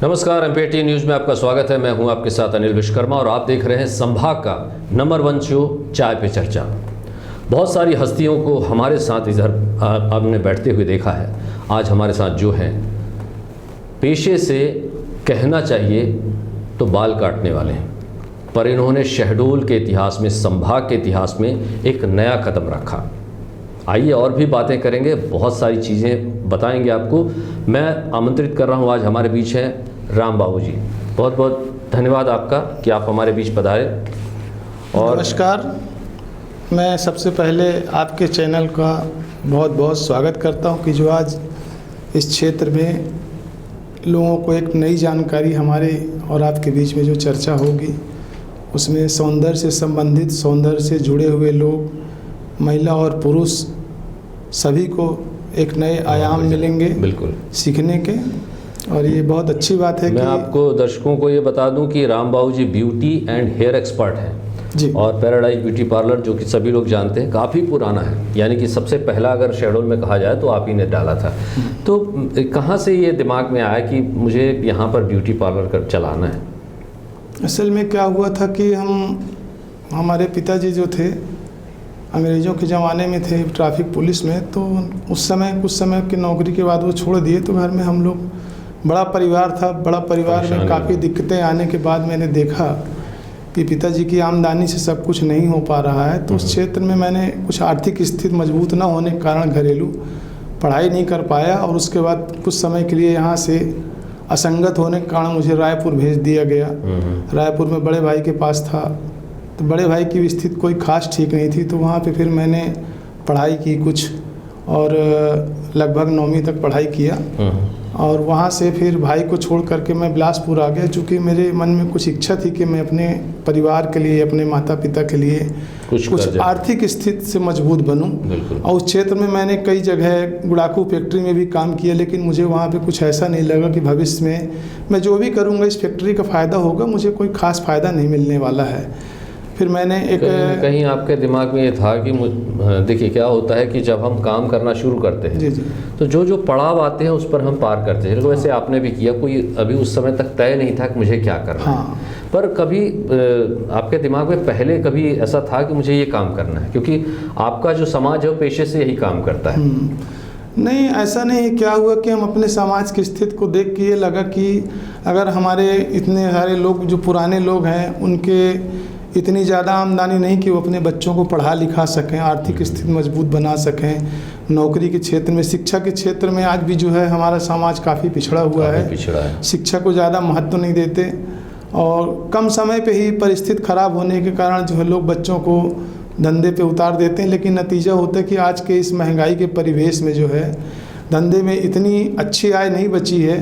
नमस्कार, empty news में आपका स्वागत है। मैं हूं आपके साथ अनिल विश्वकर्मा और आप देख रहे हैं संभाग का नंबर 1 शो चाय पे चर्चा। बहुत सारी हस्तियों को हमारे साथ इधर आपने बैठते हुए देखा है। आज हमारे साथ जो हैं, पेशे से कहना चाहिए तो बाल काटने वाले हैं, पर इन्होंने शहडोल के इतिहास में, संभाग के इतिहास में एक नया कदम रखा। आइए और भी बातें करेंगे, बहुत सारी चीज़ें बताएंगे आपको। मैं आमंत्रित कर रहा हूं, आज हमारे बीच हैं राम बाबू जी। बहुत बहुत धन्यवाद आपका कि आप हमारे बीच पधारे। और नमस्कार, मैं सबसे पहले आपके चैनल का बहुत बहुत स्वागत करता हूं कि जो आज इस क्षेत्र में लोगों को एक नई जानकारी हमारे और आपके बीच में जो चर्चा होगी, उसमें सौंदर्य से संबंधित, सौंदर्य से जुड़े हुए लोग, महिला और पुरुष सभी को एक नए आयाम मिलेंगे बिल्कुल सीखने के, और ये बहुत अच्छी बात है। मैं आपको दर्शकों को ये बता दूं कि राम बाबू जी ब्यूटी एंड हेयर एक्सपर्ट हैं जी, और पैराडाइज ब्यूटी पार्लर, जो कि सभी लोग जानते हैं, काफ़ी पुराना है। यानी कि सबसे पहला अगर शहडोल में कहा जाए तो आप ही ने डाला था। तो कहाँ से ये दिमाग में आया कि मुझे यहाँ पर ब्यूटी पार्लर कर चलाना है? असल में क्या हुआ था कि हमारे पिताजी जो थे अंग्रेज़ों के ज़माने में थे ट्रैफिक पुलिस में, तो उस समय कुछ समय की नौकरी के बाद वो छोड़ दिए। तो घर में हम लोग, बड़ा परिवार था, बड़ा परिवार में काफ़ी दिक्कतें आने के बाद मैंने देखा कि पिताजी की आमदनी से सब कुछ नहीं हो पा रहा है। तो उस क्षेत्र में मैंने कुछ आर्थिक स्थिति मजबूत ना होने के कारण घरेलू पढ़ाई नहीं कर पाया, और उसके बाद कुछ समय के लिए यहाँ से असंगत होने के कारण मुझे रायपुर भेज दिया गया। रायपुर में बड़े भाई के पास था, तो बड़े भाई की स्थिति कोई खास ठीक नहीं थी, तो वहाँ पे फिर मैंने पढ़ाई की कुछ, और लगभग 9वीं तक पढ़ाई किया। और वहाँ से फिर भाई को छोड़ करके मैं बिलासपुर आ गया, चूँकि मेरे मन में कुछ इच्छा थी कि मैं अपने परिवार के लिए, अपने माता पिता के लिए कुछ आर्थिक स्थिति से मजबूत बनूं। और उस क्षेत्र में मैंने कई जगह गुड़ाकू फैक्ट्री में भी काम किया, लेकिन मुझे वहाँ पे कुछ ऐसा नहीं लगा कि भविष्य में मैं जो भी करूँगा इस फैक्ट्री का फ़ायदा होगा, मुझे कोई ख़ास फ़ायदा नहीं मिलने वाला है। फिर मैंने कहीं आपके दिमाग में ये था कि देखिए क्या होता है कि जब हम काम करना शुरू करते हैं, जी, तो जो पड़ाव आते हैं उस पर हम पार करते हैं। वैसे आपने भी किया, कोई अभी उस समय तक तय नहीं था कि मुझे क्या करना है, पर कभी आपके दिमाग में पहले कभी ऐसा था कि मुझे ये काम करना है? क्योंकि आपका जो समाज है वो पेशे से यही काम करता है। नहीं, ऐसा नहीं। क्या हुआ कि हम अपने समाज की स्थिति को देख के ये लगा कि अगर हमारे इतने सारे लोग, जो पुराने लोग हैं, उनके इतनी ज़्यादा आमदनी नहीं कि वो अपने बच्चों को पढ़ा लिखा सकें, आर्थिक स्थिति मजबूत बना सकें। नौकरी के क्षेत्र में, शिक्षा के क्षेत्र में आज भी जो है हमारा समाज काफ़ी पिछड़ा हुआ है। शिक्षा को ज़्यादा महत्व नहीं देते, और कम समय पे ही परिस्थिति खराब होने के कारण जो है लोग बच्चों को धंधे पे उतार देते हैं। लेकिन नतीजा होता है कि आज के इस महंगाई के परिवेश में जो है धंधे में इतनी अच्छी आय नहीं बची है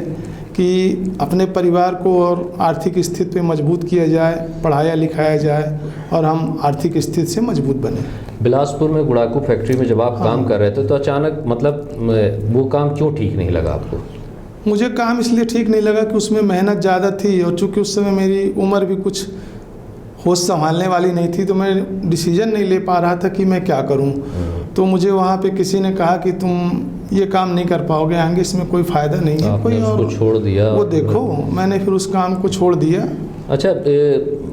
कि अपने परिवार को और आर्थिक स्थिति पे मजबूत किया जाए, पढ़ाया लिखाया जाए, और हम आर्थिक स्थिति से मजबूत बने। बिलासपुर में गुड़ाकू फैक्ट्री में जब आप काम कर रहे थे, तो अचानक मतलब वो काम क्यों ठीक नहीं लगा आपको? मुझे काम इसलिए ठीक नहीं लगा कि उसमें मेहनत ज़्यादा थी, और चूँकि उस समय मेरी उम्र भी कुछ होश संभालने वाली नहीं थी, तो मैं डिसीजन नहीं ले पा रहा था कि मैं क्या करूं। तो मुझे वहाँ पे किसी ने कहा कि तुम ये काम नहीं कर पाओगे आगे, इसमें कोई फ़ायदा नहीं है, कोई और छोड़ दिया। वो देखो, मैंने फिर उस काम को छोड़ दिया। अच्छा,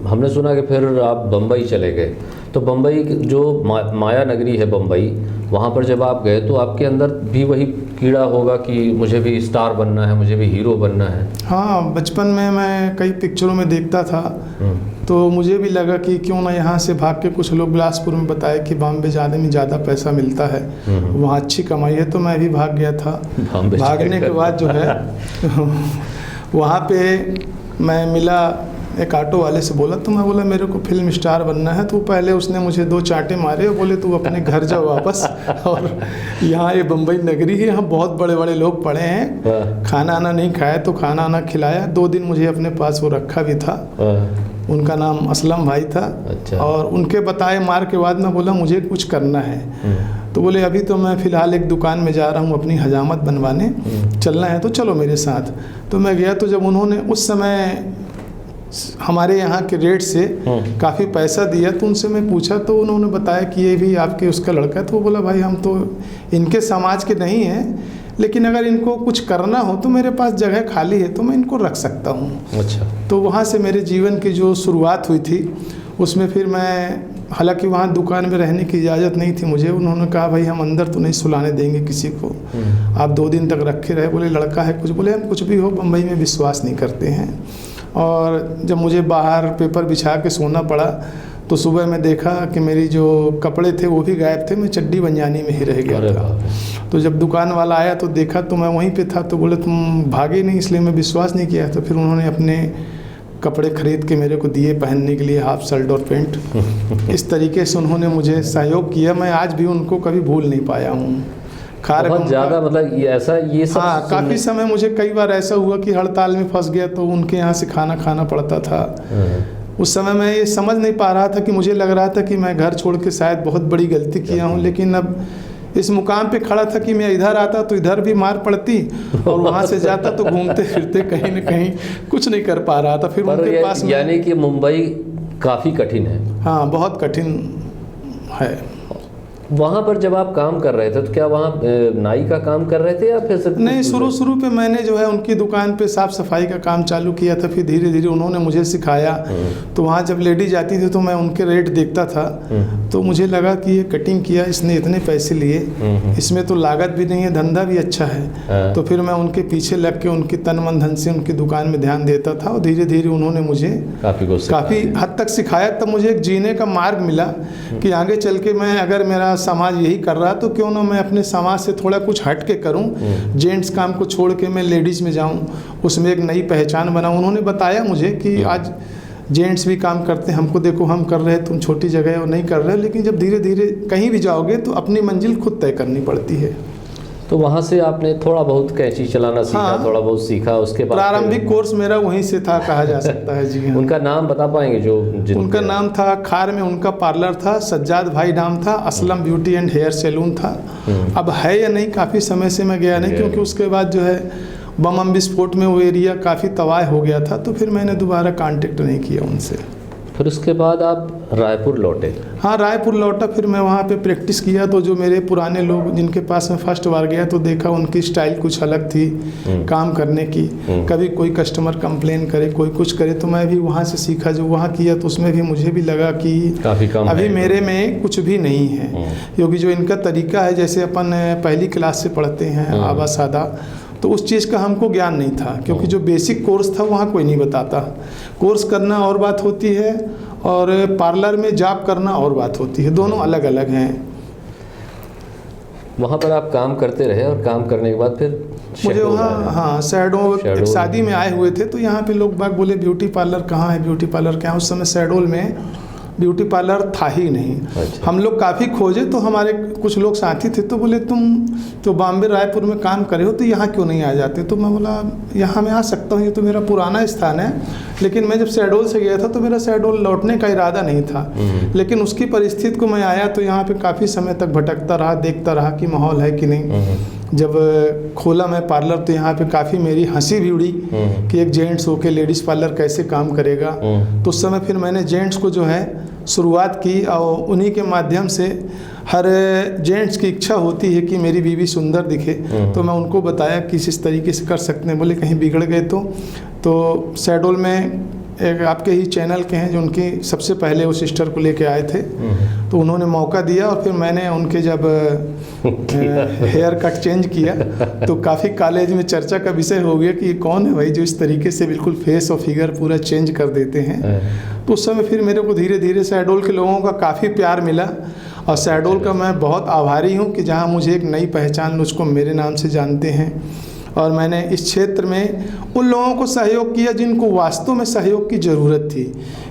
हमने सुना कि फिर आप बम्बई चले गए। तो बम्बई जो माया नगरी है बम्बई, वहाँ पर जब आप गए तो आपके अंदर भी वही कीड़ा होगा कि मुझे भी स्टार बनना है, मुझे भी हीरो बनना है? हाँ, बचपन में मैं कई पिक्चरों में देखता था, तो मुझे भी लगा कि क्यों ना यहाँ से भाग के, कुछ लोग बिलासपुर में बताए कि बॉम्बे जाने में ज़्यादा पैसा मिलता है, वहाँ अच्छी कमाई है, तो मैं भी भाग गया था। भागने के बाद जो है वहाँ पे मैं मिला एक ऑटो वाले से, बोला तो मैं बोला मेरे को फिल्म स्टार बनना है। तो पहले उसने मुझे 2 चांटे मारे और बोले तू अपने घर जाओ वापस, और यहाँ ये बम्बई नगरी है, यहाँ बहुत बड़े बड़े लोग पड़े हैं, खाना आना नहीं खाया तो खाना आना खिलाया। 2 दिन मुझे अपने पास वो रखा भी था। उनका नाम असलम भाई था। अच्छा। और उनके बताए मार के बाद मैं बोला मुझे कुछ करना है। तो बोले अभी तो मैं फ़िलहाल एक दुकान में जा रहा हूँ अपनी हजामत बनवाने, चलना है तो चलो मेरे साथ। तो मैं गया, तो जब उन्होंने उस समय हमारे यहाँ के रेट से काफ़ी पैसा दिया, तो उनसे मैं पूछा तो उन्होंने बताया कि ये भी आपके उसका लड़का है। तो वो बोला भाई हम तो इनके समाज के नहीं हैं, लेकिन अगर इनको कुछ करना हो तो मेरे पास जगह खाली है तो मैं इनको रख सकता हूँ। अच्छा। तो वहाँ से मेरे जीवन की जो शुरुआत हुई थी उसमें फिर मैं, हालांकि वहाँ दुकान में रहने की इजाज़त नहीं थी मुझे, उन्होंने कहा भाई हम अंदर तो नहीं सुलाने देंगे किसी को, आप 2 दिन तक रखे रहे। बोले लड़का है कुछ, बोले हम कुछ भी हो बम्बई में विश्वास नहीं करते हैं। और जब मुझे बाहर पेपर बिछा के सोना पड़ा तो सुबह मैं देखा कि मेरी जो कपड़े थे वो भी गायब थे, मैं चड्डी बंजानी में ही रह गया था। तो जब दुकान वाला आया तो देखा तो मैं वहीं पे था, तो बोले तुम भागे नहीं, इसलिए मैं विश्वास नहीं किया। तो फिर उन्होंने अपने कपड़े खरीद के मेरे को दिए पहनने के लिए, हाफ शर्ट और पैंट। इस तरीके से उन्होंने मुझे सहयोग किया, मैं आज भी उनको कभी भूल नहीं पाया हूँ। बहुत ज़्यादा मतलब ये ऐसा ये सब। हाँ, काफ़ी समय मुझे कई बार ऐसा हुआ कि हड़ताल में फंस गया तो उनके यहाँ से खाना खाना पड़ता था। उस समय मैं ये समझ नहीं पा रहा था कि मुझे लग रहा था कि मैं घर छोड़ के शायद बहुत बड़ी गलती किया हूँ, लेकिन अब इस मुकाम पे खड़ा था कि मैं इधर आता तो इधर भी मार पड़ती और वहाँ से जाता तो घूमते फिरते कहीं न कहीं कुछ नहीं कर पा रहा था। फिर उनके पास यानी कि मुंबई काफ़ी कठिन है। हाँ, बहुत कठिन है। वहाँ पर जब आप काम कर रहे थे तो क्या वहाँ नाई का काम कर रहे थे या फिर सिर्फ? नहीं, शुरू पे मैंने जो है उनकी दुकान पे साफ़ सफाई का काम चालू किया था, फिर धीरे धीरे उन्होंने मुझे सिखाया। तो वहाँ जब लेडीज आती थी तो मैं उनके रेट देखता था, तो मुझे लगा कि ये कटिंग किया, इसने इतने पैसे लिए, इसमें तो लागत भी नहीं है, धंधा भी अच्छा है। तो फिर मैं उनके पीछे लग के उनकी तन मन धन से उनकी दुकान में ध्यान देता था और धीरे धीरे उन्होंने मुझे काफ़ी हद तक सिखाया। तब मुझे एक जीने का मार्ग मिला कि आगे चल के मैं, अगर मेरा समाज यही कर रहा तो क्यों ना मैं अपने समाज से थोड़ा कुछ हट के करूं, जेंट्स काम को छोड़ के मैं लेडीज़ में जाऊं, उसमें एक नई पहचान बनाऊं। उन्होंने बताया मुझे कि आज जेंट्स भी काम करते हैं, हमको देखो हम कर रहे हैं, तुम छोटी जगह और नहीं कर रहे, लेकिन जब धीरे धीरे कहीं भी जाओगे तो अपनी मंजिल खुद तय करनी पड़ती है। तो वहाँ से आपने थोड़ा बहुत कैंची चलाना सीखा? हाँ, थोड़ा बहुत सीखा। उसके बाद प्रारंभिक कोर्स मेरा वहीं से था, कहा जा सकता है। जी हाँ। उनका नाम बता पाएंगे जो? उनका नाम था, खार में उनका पार्लर था, सज्जाद भाई नाम था, Aslam beauty and hair salon था। अब है या नहीं, काफ़ी समय से मैं गया नहीं, क्योंकि उसके बाद जो है बम विस्फोट में वो एरिया काफ़ी तबाह हो गया था, तो फिर मैंने दोबारा कांटेक्ट नहीं किया उनसे। फिर उसके बाद आप रायपुर लौटे? हाँ, रायपुर लौटा, फिर मैं वहाँ पे प्रैक्टिस किया। तो जो मेरे पुराने लोग जिनके पास मैं फर्स्ट बार गया तो देखा उनकी स्टाइल कुछ अलग थी काम करने की। कभी कोई कस्टमर कंप्लेन करे, कोई कुछ करे, तो मैं भी वहाँ से सीखा। जो वहाँ किया तो उसमें भी मुझे भी लगा कि काफ़ी कम अभी मेरे में कुछ भी नहीं है, क्योंकि जो इनका तरीका है, जैसे अपन पहली क्लास से पढ़ते हैं आबा सादा, तो उस चीज़ का हमको ज्ञान नहीं था, क्योंकि जो बेसिक कोर्स था वहाँ कोई नहीं बताता। कोर्स करना और बात होती है और पार्लर में जॉब करना और बात होती है, दोनों अलग अलग हैं। वहाँ पर आप काम करते रहे और काम करने के बाद फिर मुझे वहाँ, हाँ, शहडोल एक शादी में आए हुए थे, तो यहाँ पे लोग बाग बोले ब्यूटी पार्लर कहाँ है, ब्यूटी पार्लर क्या है। उस समय शहडोल में ब्यूटी पार्लर था ही नहीं। अच्छा। हम लोग काफ़ी खोजे, तो हमारे कुछ लोग साथी थे तो बोले तुम तो बॉम्बे रायपुर में काम करे हो तो यहाँ क्यों नहीं आ जाते। तो मैं बोला यहाँ मैं आ सकता हूँ, ये तो मेरा पुराना स्थान है, लेकिन मैं जब शहडोल से गया था तो मेरा शहडोल लौटने का इरादा नहीं था। लेकिन उसकी परिस्थिति को मैं आया तो यहाँ पे काफ़ी समय तक भटकता रहा, देखता रहा कि माहौल है कि नहीं। जब खोला मैं पार्लर तो यहाँ पे काफ़ी मेरी हंसी भी उड़ी कि एक जेंट्स होके लेडीज़ पार्लर कैसे काम करेगा। तो उस समय फिर मैंने जेंट्स को जो है शुरुआत की, और उन्हीं के माध्यम से हर जेंट्स की इच्छा होती है कि मेरी बीवी सुंदर दिखे, तो मैं उनको बताया कि इस तरीके से कर सकते हैं। बोले कहीं बिगड़ गए तो शहडोल में एक आपके ही चैनल के हैं जो उनकी सबसे पहले वो सिस्टर को लेके आए थे, तो उन्होंने मौका दिया और फिर मैंने उनके जब हेयर कट चेंज किया तो काफ़ी कॉलेज में चर्चा का विषय हो गया कि ये कौन है भाई जो इस तरीके से बिल्कुल फेस और फिगर पूरा चेंज कर देते हैं। तो उस समय फिर मेरे को धीरे धीरे शहडोल के लोगों का काफ़ी प्यार मिला, और शहडोल का मैं बहुत आभारी हूँ कि जहाँ मुझे एक नई पहचान, मुझको मेरे नाम से जानते हैं। और मैंने इस क्षेत्र में उन लोगों को सहयोग किया जिनको वास्तव में सहयोग की ज़रूरत थी।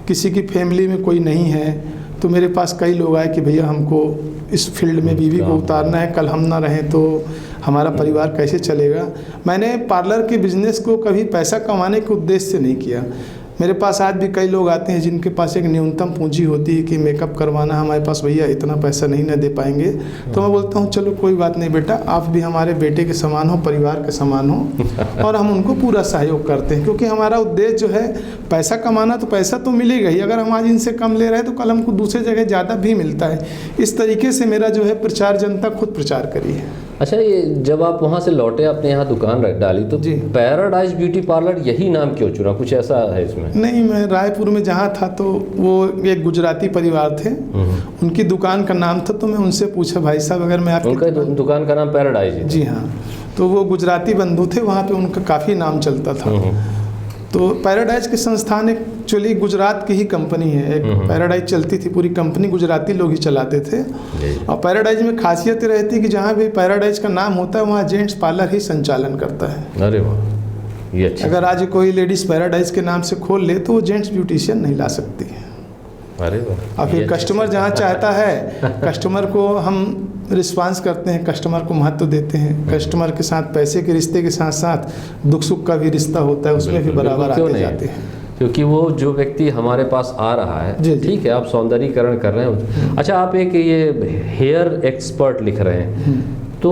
किसी की फैमिली में कोई नहीं है तो मेरे पास कई लोग आए कि भैया हमको इस फील्ड में बीवी को उतारना है, कल हम ना रहें तो हमारा परिवार कैसे चलेगा। मैंने पार्लर के बिज़नेस को कभी पैसा कमाने के उद्देश्य से नहीं किया। मेरे पास आज भी कई लोग आते हैं जिनके पास एक न्यूनतम पूंजी होती है कि मेकअप करवाना, हमारे पास भैया इतना पैसा नहीं ना दे पाएंगे। तो मैं बोलता हूँ चलो कोई बात नहीं बेटा, आप भी हमारे बेटे के समान हो, परिवार के समान हो, और हम उनको पूरा सहयोग करते हैं, क्योंकि हमारा उद्देश्य जो है पैसा कमाना, तो पैसा तो मिलेगा ही। अगर हम आज इनसे कम ले रहे हैं तो कल हमको दूसरी जगह ज़्यादा भी मिलता है। इस तरीके से मेरा जो है प्रचार जनता खुद प्रचार करी है। अच्छा, ये जब आप वहाँ से लौटे, अपने यहाँ दुकान रख डाली, तो जी। पैराडाइज ब्यूटी पार्लर यही नाम क्यों चुना? कुछ ऐसा है इसमें? नहीं, मैं रायपुर में जहाँ था तो वो एक गुजराती परिवार थे, उनकी दुकान का नाम था, तो मैं उनसे पूछा भाई साहब अगर मैं आपकी उनका दुकान का नाम पैराडाइज है? जी हाँ, तो वो गुजराती बंधु थे, वहाँ पे उनका काफ़ी नाम चलता था। तो पैराडाइज के संस्थान एक्चुअली गुजरात की ही कंपनी है, एक पैराडाइज चलती थी, पूरी कंपनी गुजराती लोग ही चलाते थे। और पैराडाइज में खासियत रहती है कि जहाँ भी पैराडाइज का नाम होता है वहाँ जेंट्स पार्लर ही संचालन करता है। अरे वाह, ये अच्छा। अगर आज कोई लेडीज़ पैराडाइज के नाम से खोल ले तो वो जेंट्स ब्यूटिशियन नहीं ला सकती है। अरे वाह। और फिर कस्टमर जहाँ चाहता है, कस्टमर को हम रिस्पांस करते हैं, कस्टमर को महत्व देते हैं। कस्टमर के साथ पैसे के रिश्ते के साथ साथ दुख सुख का भी रिश्ता होता है, उसमें भी बराबर आते जाते हैं। क्योंकि वो जो व्यक्ति हमारे पास आ रहा है, जी, ठीक है, आप सौंदर्यीकरण कर रहे हैं। अच्छा, आप एक ये हेयर एक्सपर्ट लिख रहे हैं, तो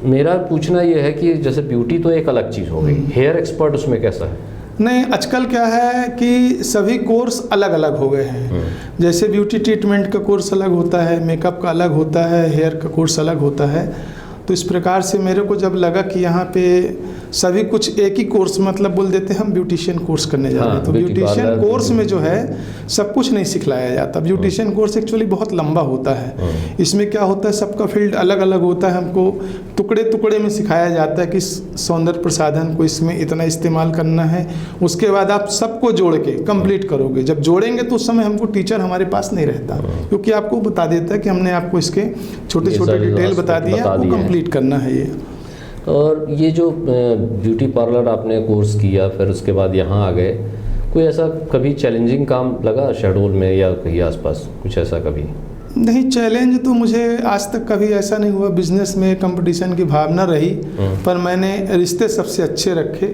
मेरा पूछना ये है कि जैसे ब्यूटी तो एक अलग चीज़ हो गई, हेयर एक्सपर्ट उसमें कैसा है? नहीं, आजकल क्या है कि सभी कोर्स अलग अलग हो गए हैं। जैसे ब्यूटी ट्रीटमेंट का कोर्स अलग होता है, मेकअप का अलग होता है, हेयर का कोर्स अलग होता है। तो इस प्रकार से मेरे को जब लगा कि यहाँ पे सभी कुछ एक ही कोर्स, मतलब बोल देते हैं हम ब्यूटिशियन कोर्स करने जा रहे हैं, तो ब्यूटिशियन कोर्स में जो है सब कुछ नहीं सिखलाया जाता। ब्यूटिशियन कोर्स एक्चुअली बहुत लंबा होता है। इसमें क्या होता है, सबका फील्ड अलग अलग होता है। हमको टुकड़े टुकड़े में सिखाया जाता है कि सौंदर्य प्रसाधन को इसमें इतना इस्तेमाल करना है, उसके बाद आप सबको जोड़ के कंप्लीट करोगे। जब जोड़ेंगे तो उस समय हमको टीचर हमारे पास नहीं रहता, क्योंकि आपको बता देता है कि हमने आपको इसके छोटे छोटे डिटेल बता दिए, आपको कंप्लीट करना है ये। और ये जो ब्यूटी पार्लर आपने कोर्स किया, फिर उसके बाद यहाँ आ गए, कोई ऐसा कभी चैलेंजिंग काम लगा शहडोल में या कहीं आसपास, कुछ ऐसा कभी? नहीं, चैलेंज तो मुझे आज तक कभी ऐसा नहीं हुआ। बिजनेस में कंपटीशन की भावना रही, पर मैंने रिश्ते सबसे अच्छे रखे,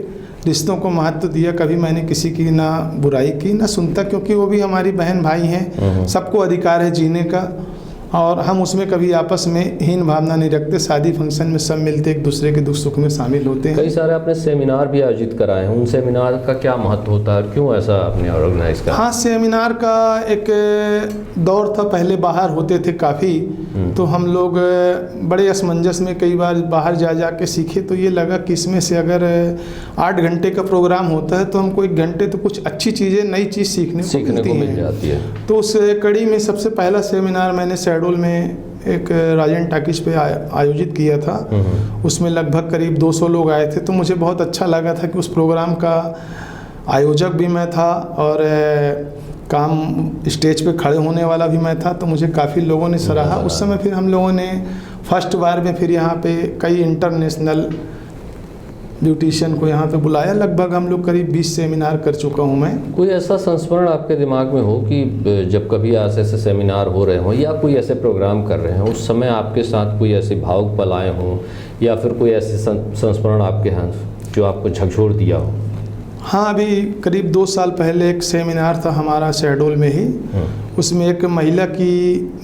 रिश्तों को महत्व दिया। कभी मैंने किसी की ना बुराई की ना सुनता, क्योंकि वो भी हमारी बहन भाई हैं, सबको अधिकार है जीने का, और हम उसमें कभी आपस में हीन भावना नहीं रखते। शादी फंक्शन में सब मिलते एक दूसरे के दुख सुख में शामिल होते हैं। कई सारे आपने सेमिनार भी आयोजित कराए हैं, उन सेमिनार का क्या महत्व होता है, क्यों ऐसा आपने ऑर्गेनाइज करा? हाँ, सेमिनार का एक दौर था, पहले बाहर होते थे काफ़ी, तो हम लोग बड़े असमंजस में कई बार बाहर जा के सीखे। तो ये लगा कि इसमें से अगर 8 घंटे का प्रोग्राम होता है तो हमको 1 घंटे तो कुछ अच्छी चीज़ें, नई चीज़ सीखने को मिल जाती है। तो उस कड़ी में सबसे पहला सेमिनार मैंने शहडोल में एक राजन टाकिज पे आयोजित किया था। उसमें लगभग करीब 200 लोग आए थे। तो मुझे बहुत अच्छा लगा था कि उस प्रोग्राम का आयोजक भी मैं था और काम स्टेज पे खड़े होने वाला भी मैं था। तो मुझे काफ़ी लोगों ने सराहा। उस समय फिर हम लोगों ने फर्स्ट बार में फिर यहाँ पे कई इंटरनेशनल ब्यूटिशियन को यहाँ पे बुलाया। लगभग हम लोग करीब 20 सेमिनार कर चुका हूँ मैं। कोई ऐसा संस्मरण आपके दिमाग में हो कि जब कभी ऐसे सेमिनार हो रहे हों या कोई ऐसे प्रोग्राम कर रहे हों, उस समय आपके साथ कोई ऐसे भावुक पल आए हों, या फिर कोई ऐसे संस्मरण आपके यहाँ जो आपको झकझोर दिया हो? हाँ, अभी करीब 2 साल पहले एक सेमिनार था हमारा शहडोल में ही। उसमें एक महिला की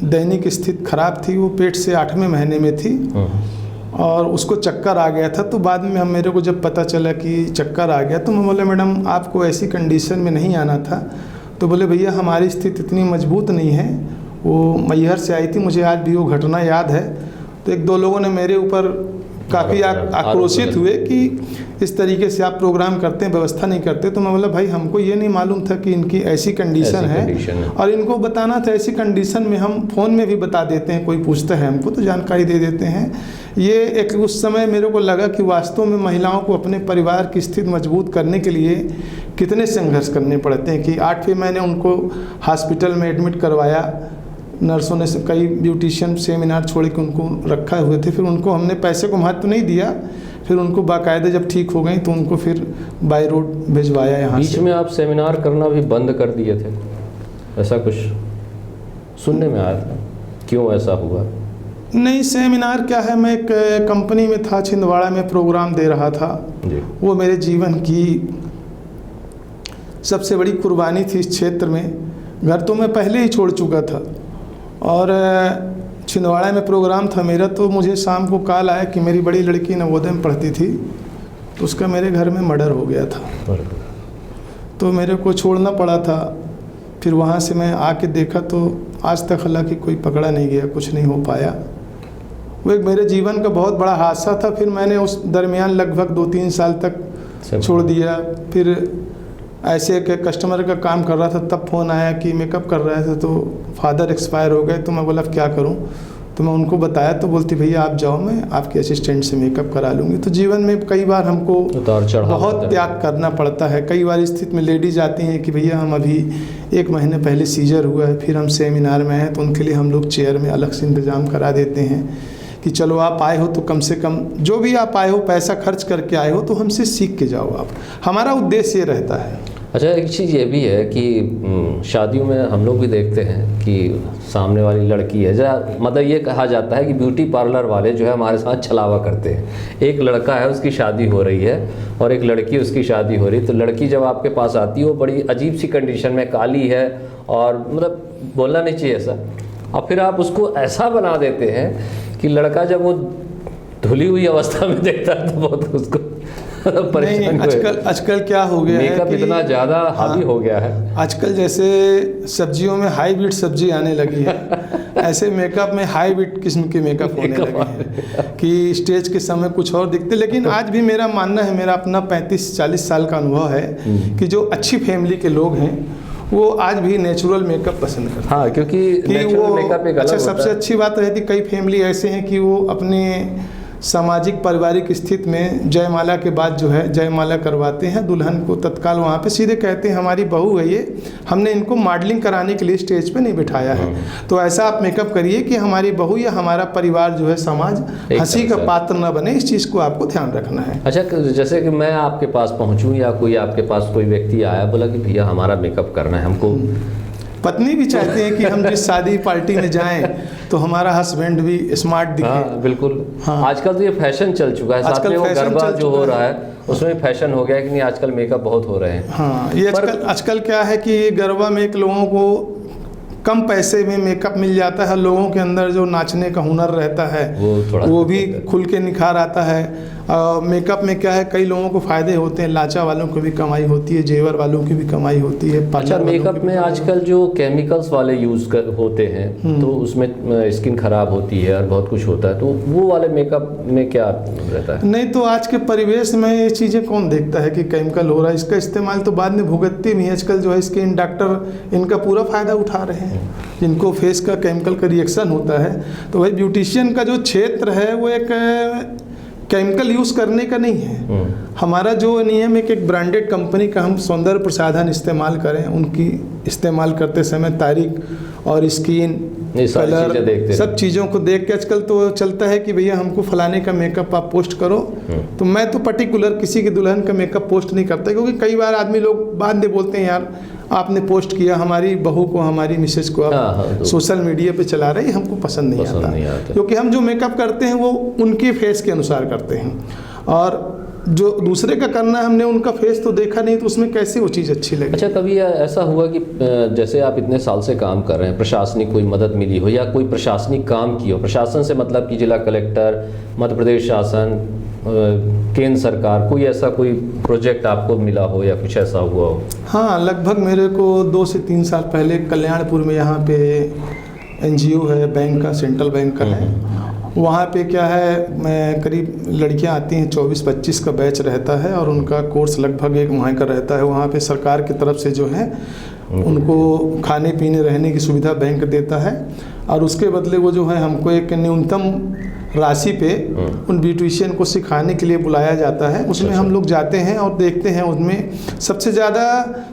दैनिक स्थिति खराब थी, वो पेट से 8वें महीने में थी और उसको चक्कर आ गया था। तो बाद में मेरे को जब पता चला कि चक्कर आ गया तो मैं बोला, मैडम आपको ऐसी कंडीशन में नहीं आना था। तो बोले, भैया हमारी स्थिति इतनी मजबूत नहीं है। वो मैहर से आई थी, मुझे आज भी वो घटना याद है। तो 1-2 लोगों ने मेरे ऊपर काफ़ी आक्रोशित हुए कि इस तरीके से आप प्रोग्राम करते हैं, व्यवस्था नहीं करते। तो मैं बोला, भाई हमको ये नहीं मालूम था कि इनकी ऐसी कंडीशन है और इनको बताना था। ऐसी कंडीशन में हम फ़ोन में भी बता देते हैं, कोई पूछता है हमको तो जानकारी दे देते हैं। ये एक उस समय मेरे को लगा कि वास्तव में महिलाओं को अपने परिवार की स्थिति मजबूत करने के लिए कितने संघर्ष करने पड़ते हैं। कि 8वें महीने उनको हॉस्पिटल में एडमिट करवाया। नर्सों ने कई ब्यूटिशियन सेमिनार छोड़ के उनको रखा हुए थे। फिर उनको हमने पैसे को महत्व नहीं दिया। फिर उनको बाकायदे जब ठीक हो गई तो उनको फिर बाय रोड भिजवाया यहाँ से। बीच में आप सेमिनार करना भी बंद कर दिए थे, ऐसा कुछ सुनने में आया था, क्यों ऐसा हुआ? नहीं, सेमिनार क्या है, मैं एक कंपनी में था, छिंदवाड़ा में प्रोग्राम दे रहा था जी। वो मेरे जीवन की सबसे बड़ी कुर्बानी थी इस क्षेत्र में। घर तो मैं पहले ही छोड़ चुका था और छिंदवाड़ा में प्रोग्राम था मेरा। तो मुझे शाम को कॉल आया कि मेरी बड़ी लड़की नवोदय में पढ़ती थी, तो उसका मेरे घर में मर्डर हो गया था। तो मेरे को छोड़ना पड़ा था। फिर वहाँ से मैं आके देखा तो आज तक हालांकि कोई पकड़ा नहीं गया, कुछ नहीं हो पाया। वो एक मेरे जीवन का बहुत बड़ा हादसा था। फिर मैंने उस दरमियान लगभग 2-3 साल तक छोड़ दिया। फिर ऐसे के कस्टमर का काम कर रहा था, तब फ़ोन आया कि मेकअप कर रहे थे तो फादर एक्सपायर हो गए। तो मैं बोला क्या करूं, तो मैं उनको बताया तो बोलती भैया आप जाओ, मैं आपके असिस्टेंट से मेकअप करा लूँगी। तो जीवन में कई बार हमको बहुत त्याग करना पड़ता है। कई बार स्थिति में लेडीज आती हैं कि भैया हम अभी 1 महीने पहले सीजर हुआ है, फिर हम सेमिनार में हैं, तो उनके लिए हम लोग चेयर में अलग से इंतज़ाम करा देते हैं कि चलो आप आए हो तो कम से कम जो भी आप आए हो पैसा खर्च करके आए हो तो हमसे सीख के जाओ आप। हमारा उद्देश्य ये रहता है। अच्छा, एक चीज़ ये भी है कि शादियों में हम लोग भी देखते हैं कि सामने वाली लड़की है, मतलब ये कहा जाता है कि ब्यूटी पार्लर वाले जो है हमारे साथ छलावा करते हैं। एक लड़का है, उसकी शादी हो रही है और एक लड़की, उसकी शादी हो रही है, तो लड़की जब आपके पास आती है वो बड़ी अजीब सी कंडीशन में काली है और मतलब बोलना नहीं चाहिए ऐसा, और फिर आप उसको ऐसा बना देते हैं कि लड़का जब वो धुली हुई अवस्था में देखता है तो बहुत उसको नहीं, आजकल क्या हो गया है मेकअप इतना ज़्यादा हावी हो गया है। आजकल जैसे सब्जियों में हाईब्रिड सब्जी आने लगी है, ऐसे मेकअप में हाईब्रिड किस्म के मेकअप होने लगे हैं कि स्टेज के समय कुछ और दिखते। लेकिन आज भी मेरा मानना है, मेरा अपना 35-40 साल का अनुभव है कि जो अच्छी फैमिली के लोग हैं वो आज भी नेचुरल मेकअप पसंद करते हैं। हाँ, क्योंकि वो मेकअप एक अलग अच्छा, सबसे अच्छी बात रहती, कई फैमिली ऐसे हैं कि वो अपने सामाजिक पारिवारिक स्थिति में जयमाला के बाद जो है जयमाला करवाते हैं दुल्हन को, तत्काल वहाँ पे सीधे कहते हैं हमारी बहू है ये, हमने इनको मॉडलिंग कराने के लिए स्टेज पे नहीं बिठाया है। तो ऐसा आप मेकअप करिए कि हमारी बहू या हमारा परिवार जो है समाज हंसी का पात्र न बने, इस चीज़ को आपको ध्यान रखना है। अच्छा, जैसे कि मैं आपके पास पहुँचूँ या कोई आपके पास कोई व्यक्ति आया बोला कि भैया हमारा मेकअप करना है, हमको पत्नी भी चाहती है कि हम जिस शादी पार्टी में जाएं तो हमारा हस्बैंड भी स्मार्ट दिखे। हाँ, बिल्कुल। हाँ। आजकल तो ये फैशन चल चुका है, साथ में वो गरबा जो हो रहा है उसमें भी फैशन हो गया है कि नहीं, आजकल मेकअप बहुत हो रहे हैं। हाँ, ये आजकल क्या है कि गरबा में एक लोगों को कम पैसे में मेकअप मिल जाता है, लोगों के अंदर जो नाचने का हुनर रहता है वो भी खुल के निखार आता है। मेकअप में क्या है, कई लोगों को फ़ायदे होते हैं, लाचा वालों को भी कमाई होती है, जेवर वालों की भी कमाई होती है। अच्छा, मेकअप में आजकल जो केमिकल्स वाले होते हैं तो उसमें स्किन खराब होती है और बहुत कुछ होता है, तो वो वाले मेकअप में क्या रहता है? नहीं, तो आज के परिवेश में ये चीज़ें कौन देखता है कि केमिकल हो रहा है, इसका इस्तेमाल तो बाद में भुगतते भी। आजकल जो है स्किन डॉक्टर इनका पूरा फ़ायदा उठा रहे हैं, जिनको फेस का केमिकल का रिएक्शन होता है। तो भाई ब्यूटिशियन का जो क्षेत्र है वो एक केमिकल यूज़ करने का नहीं है। हमारा जो नियम है कि एक ब्रांडेड कंपनी का हम सौंदर्य प्रसाधन इस्तेमाल करें, उनकी इस्तेमाल करते समय तारीख और स्किन कलर सब चीज़ों को देख के आजकल तो चलता है कि भैया हमको फलाने का मेकअप आप पोस्ट करो। तो मैं तो पर्टिकुलर किसी की दुल्हन का मेकअप पोस्ट नहीं करता, क्योंकि कई बार आदमी लोग बाद में बोलते हैं यार आपने पोस्ट किया, हमारी बहू को हमारी मिसेज को आप सोशल मीडिया पे चला रहे, हमको पसंद नहीं आता। क्योंकि हम जो मेकअप करते हैं वो उनके फेस के अनुसार करते हैं, और जो दूसरे का करना है हमने उनका फेस तो देखा नहीं, तो उसमें कैसे वो चीज़ अच्छी लगी। अच्छा, कभी ऐसा हुआ कि जैसे आप इतने साल से काम कर रहे हैं, प्रशासनिक कोई मदद मिली हो या कोई प्रशासनिक काम की हो, प्रशासन से मतलब कि जिला कलेक्टर, मध्य प्रदेश शासन, केंद्र सरकार, कोई ऐसा कोई प्रोजेक्ट आपको मिला हो या कुछ ऐसा हुआ हो? हाँ, लगभग मेरे को 2 से 3 साल पहले कल्याणपुर में यहाँ पे NGO है, बैंक का, सेंट्रल बैंक का है, वहाँ पे क्या है, मैं करीब लड़कियाँ आती हैं, 24-25 का बैच रहता है और उनका कोर्स लगभग 1 माह का रहता है। वहाँ पे सरकार की तरफ से जो है उनको खाने पीने रहने की सुविधा बैंक देता है, और उसके बदले वो जो है हमको एक न्यूनतम राशि पे उन ब्यूटिशियन को सिखाने के लिए बुलाया जाता है। उसमें हम लोग जाते हैं और देखते हैं, उसमें सबसे ज़्यादा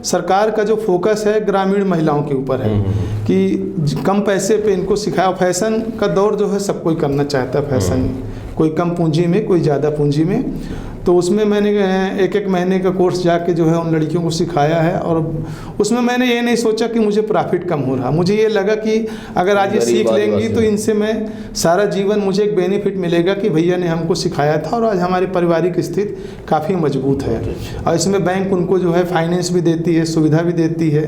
सरकार का जो फोकस है ग्रामीण महिलाओं के ऊपर है कि कम पैसे पे इनको सिखाया। फैशन का दौर जो है सब कोई करना चाहता है, फैशन कोई कम पूंजी में, कोई ज़्यादा पूंजी में। तो उसमें मैंने 1-1 महीने का कोर्स जाके जो है उन लड़कियों को सिखाया है, और उसमें मैंने ये नहीं सोचा कि मुझे प्रॉफिट कम हो रहा। मुझे ये लगा कि अगर आज ये सीख लेंगी तो इनसे मैं सारा जीवन मुझे एक बेनिफिट मिलेगा कि भैया ने हमको सिखाया था, और आज हमारी पारिवारिक स्थिति काफ़ी मजबूत है। और इसमें बैंक उनको जो है फाइनेंस भी देती है, सुविधा भी देती है,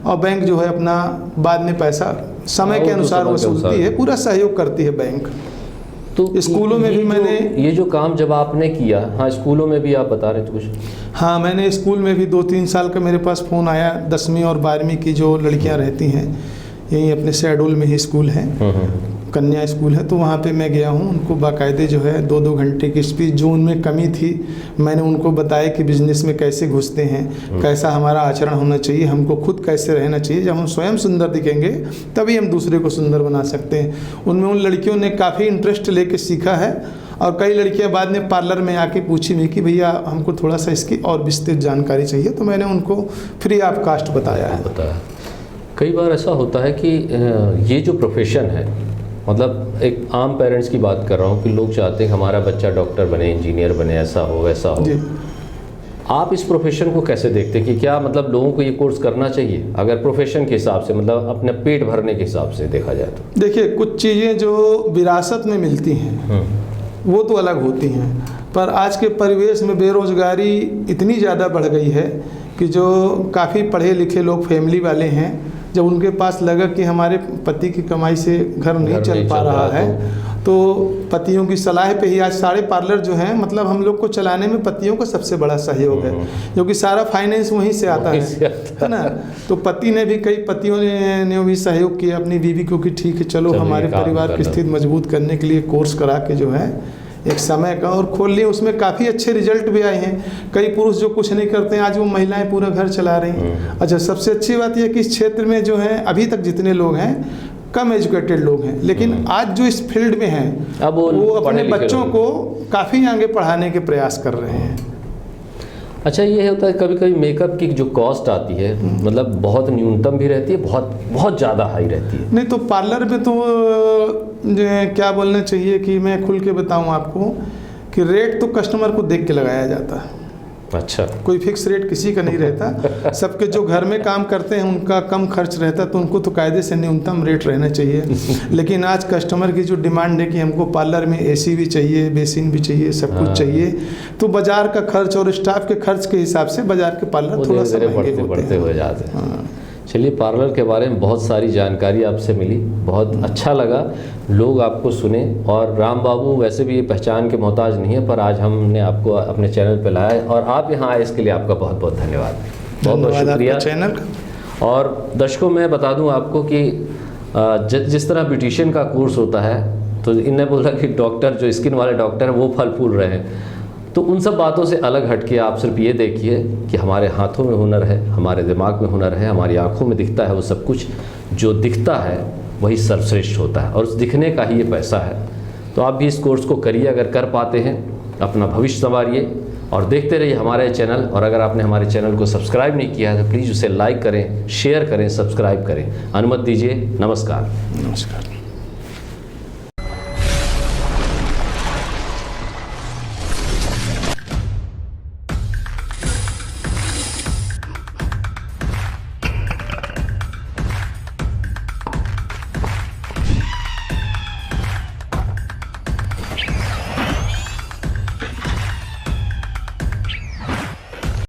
और बैंक जो है अपना बाद में पैसा समय के अनुसार वसूलती है, पूरा सहयोग करती है बैंक। तो स्कूलों में भी मैंने ये जो काम जब आपने किया, हाँ स्कूलों में भी आप बता रहे थे कुछ? हाँ, मैंने स्कूल में भी 2-3 साल का मेरे पास फ़ोन आया, 10वीं और 12वीं की जो लड़कियां रहती हैं, यहीं अपने शहडोल में ही स्कूल हैं, कन्या स्कूल है, तो वहाँ पे मैं गया हूँ। उनको बाकायदे जो है 2-2 घंटे की स्पीच, जो उनमें कमी थी मैंने उनको बताया कि बिजनेस में कैसे घुसते हैं, कैसा हमारा आचरण होना चाहिए, हमको खुद कैसे रहना चाहिए। जब हम स्वयं सुंदर दिखेंगे तभी हम दूसरे को सुंदर बना सकते हैं। उनमें उन लड़कियों ने काफ़ी इंटरेस्ट लेके सीखा है, और कई लड़कियां बाद में पार्लर में आके पूछी भी कि भैया हमको थोड़ा सा इसकी और विस्तृत जानकारी चाहिए, तो मैंने उनको फ्री ऑफ कास्ट बताया है। कई बार ऐसा होता है कि ये जो प्रोफेशन है, मतलब एक आम पेरेंट्स की बात कर रहा हूँ कि लोग चाहते हैं कि हमारा बच्चा डॉक्टर बने, इंजीनियर बने, ऐसा हो वैसा हो। जी। आप इस प्रोफेशन को कैसे देखते हैं कि क्या मतलब लोगों को ये कोर्स करना चाहिए, अगर प्रोफेशन के हिसाब से, मतलब अपने पेट भरने के हिसाब से देखा जाए तो? देखिए, कुछ चीज़ें जो विरासत में मिलती हैं वो तो अलग होती हैं, पर आज के परिवेश में बेरोजगारी इतनी ज़्यादा बढ़ गई है कि जो काफ़ी पढ़े लिखे लोग फैमिली वाले हैं, जब उनके पास लगा कि हमारे पति की कमाई से घर नहीं चल पा रहा है, तो पतियों की सलाह पे ही आज सारे पार्लर जो हैं, मतलब हम लोग को चलाने में पतियों का सबसे बड़ा सहयोग है, क्योंकि सारा फाइनेंस वहीं से आता है ना। तो पति ने भी, कई पतियों ने भी सहयोग किया अपनी बीवी को कि ठीक है चलो हमारे परिवार की स्थिति मजबूत करने के लिए कोर्स करा के जो है एक समय का और खोल लिए। उसमें काफ़ी अच्छे रिजल्ट भी आए हैं। कई पुरुष जो कुछ नहीं करते हैं, आज वो महिलाएं पूरा घर चला रही हैं। अच्छा, सबसे अच्छी बात यह कि इस क्षेत्र में जो है अभी तक जितने लोग हैं कम एजुकेटेड लोग हैं, लेकिन आज जो इस फील्ड में हैं अब वो अपने बच्चों को काफ़ी आगे पढ़ाने के प्रयास कर रहे हैं। अच्छा, ये होता है कभी कभी मेकअप की जो कॉस्ट आती है, मतलब बहुत न्यूनतम भी रहती है, बहुत ज़्यादा हाई रहती है। नहीं, तो पार्लर में तो क्या बोलना चाहिए कि मैं खुल के बताऊं आपको कि रेट तो कस्टमर को देख के लगाया जाता है। अच्छा, कोई फिक्स रेट किसी का नहीं रहता। सबके जो घर में काम करते हैं उनका कम खर्च रहता है, तो उनको तो कायदे से न्यूनतम रेट रहना चाहिए। लेकिन आज कस्टमर की जो डिमांड है कि हमको पार्लर में एसी भी चाहिए, बेसिन भी चाहिए, सब कुछ चाहिए, तो बाजार का खर्च और स्टाफ के खर्च के हिसाब से बाजार के पार्लर थोड़ा सा बढ़ते हुए जाते हैं। चलिए, पार्लर के बारे में बहुत सारी जानकारी आपसे मिली, बहुत अच्छा लगा, लोग आपको सुने। और राम बाबू वैसे भी ये पहचान के मोहताज नहीं है, पर आज हमने आपको अपने चैनल पे लाया और आप यहाँ आए, इसके लिए आपका बहुत बहुत धन्यवाद। बहुत बहुत शुक्रिया चैनल। और दर्शकों, मैं बता दूँ आपको कि जिस तरह ब्यूटिशियन का कोर्स होता है, तो इन्हें बोला कि डॉक्टर, जो स्किन वाले डॉक्टर हैं वो फल फूल रहे हैं, तो उन सब बातों से अलग हटके आप सिर्फ ये देखिए कि हमारे हाथों में हुनर है, हमारे दिमाग में हुनर है, हमारी आंखों में दिखता है वो सब कुछ। जो दिखता है वही सर्वश्रेष्ठ होता है, और उस दिखने का ही ये पैसा है। तो आप भी इस कोर्स को करिए, अगर कर पाते हैं अपना भविष्य संवारिए और देखते रहिए हमारे चैनल। और अगर आपने हमारे चैनल को सब्सक्राइब नहीं किया है तो प्लीज़ उसे लाइक करें, शेयर करें, सब्सक्राइब करें। अनुमति दीजिए। नमस्कार। नमस्कार।